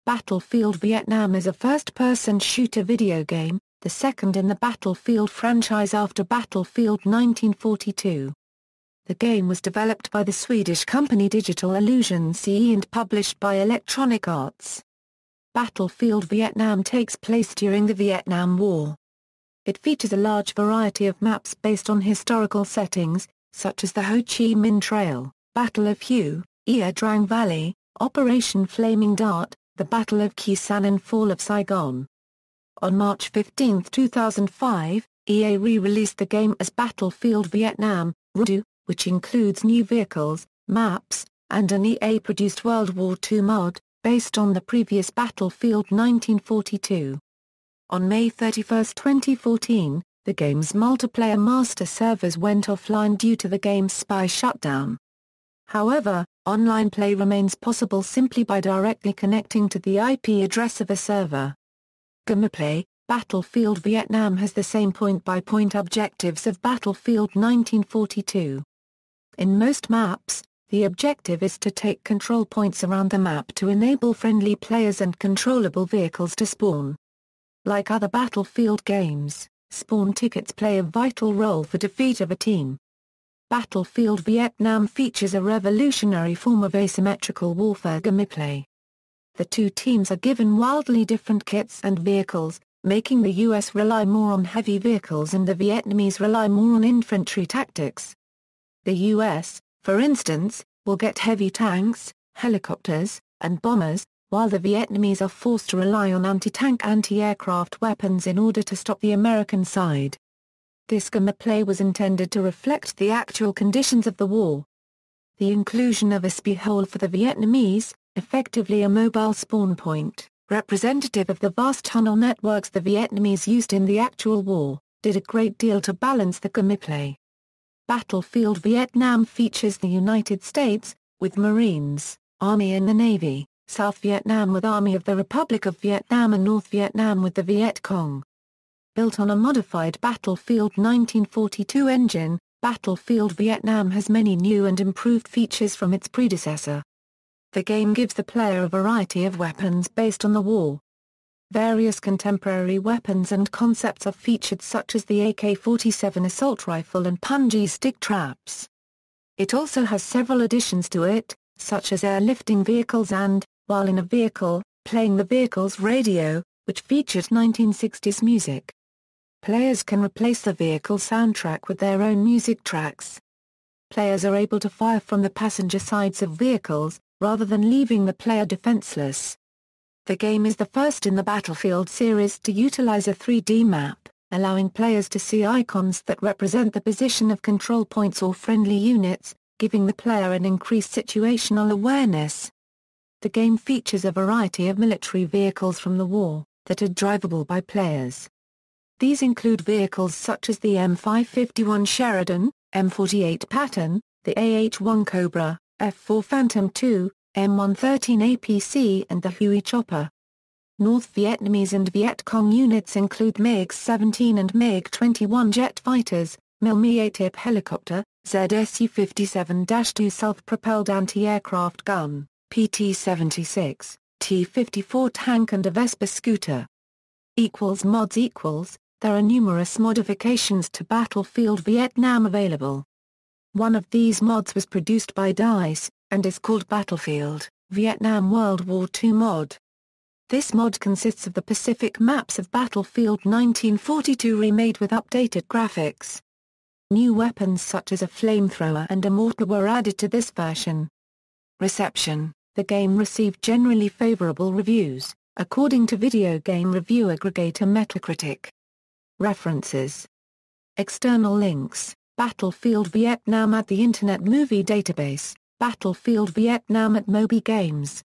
Battlefield Vietnam is a first-person shooter video game, the second in the Battlefield franchise after Battlefield 1942. The game was developed by the Swedish company Digital Illusion CE and published by Electronic Arts. Battlefield Vietnam takes place during the Vietnam War. It features a large variety of maps based on historical settings, such as the Ho Chi Minh Trail, Battle of Hue, Drang Valley, Operation Flaming Dart, the Battle of Sanh and Fall of Saigon. On March 15, 2005, EA re-released the game as Battlefield Vietnam, Redux, which includes new vehicles, maps, and an EA-produced World War II mod, based on the previous Battlefield 1942. On May 31, 2014, the game's multiplayer master servers went offline due to the GameSpy shutdown. However, online play remains possible simply by directly connecting to the IP address of a server. Gameplay: Battlefield Vietnam has the same point-by-point objectives of Battlefield 1942. In most maps, the objective is to take control points around the map to enable friendly players and controllable vehicles to spawn. Like other Battlefield games, spawn tickets play a vital role for defeat of a team. Battlefield Vietnam features a revolutionary form of asymmetrical warfare gameplay. The two teams are given wildly different kits and vehicles, making the US rely more on heavy vehicles and the Vietnamese rely more on infantry tactics. The US, for instance, will get heavy tanks, helicopters, and bombers, while the Vietnamese are forced to rely on anti-tank anti-aircraft weapons in order to stop the American side. This gameplay was intended to reflect the actual conditions of the war. The inclusion of a spy hole for the Vietnamese, effectively a mobile spawn point, representative of the vast tunnel networks the Vietnamese used in the actual war, did a great deal to balance the gameplay. Battlefield Vietnam features the United States, with Marines, Army and the Navy, South Vietnam with Army of the Republic of Vietnam and North Vietnam with the Viet Cong. Built on a modified Battlefield 1942 engine, Battlefield Vietnam has many new and improved features from its predecessor. The game gives the player a variety of weapons based on the war. Various contemporary weapons and concepts are featured such as the AK-47 assault rifle and punji stick traps. It also has several additions to it, such as airlifting vehicles and, while in a vehicle, playing the vehicle's radio, which featured 1960s music. Players can replace the vehicle soundtrack with their own music tracks. Players are able to fire from the passenger sides of vehicles, rather than leaving the player defenseless. The game is the first in the Battlefield series to utilize a 3D map, allowing players to see icons that represent the position of control points or friendly units, giving the player an increased situational awareness. The game features a variety of military vehicles from the war, that are drivable by players. These include vehicles such as the M551 Sheridan, M48 Patton, the AH-1 Cobra, F-4 Phantom II, M113 APC and the Huey Chopper. North Vietnamese and Viet Cong units include MiG-17 and MiG-21 jet fighters, Mi-8 helicopter, ZSU-57-2 self-propelled anti-aircraft gun, PT-76, T-54 tank and a Vespa scooter. Mods. There are numerous modifications to Battlefield Vietnam available. One of these mods was produced by DICE, and is called Battlefield Vietnam World War II mod. This mod consists of the Pacific maps of Battlefield 1942 remade with updated graphics. New weapons such as a flamethrower and a mortar were added to this version. Reception: the game received generally favorable reviews, according to video game review aggregator Metacritic. References: External links, Battlefield Vietnam at the Internet Movie Database, Battlefield Vietnam at Moby Games.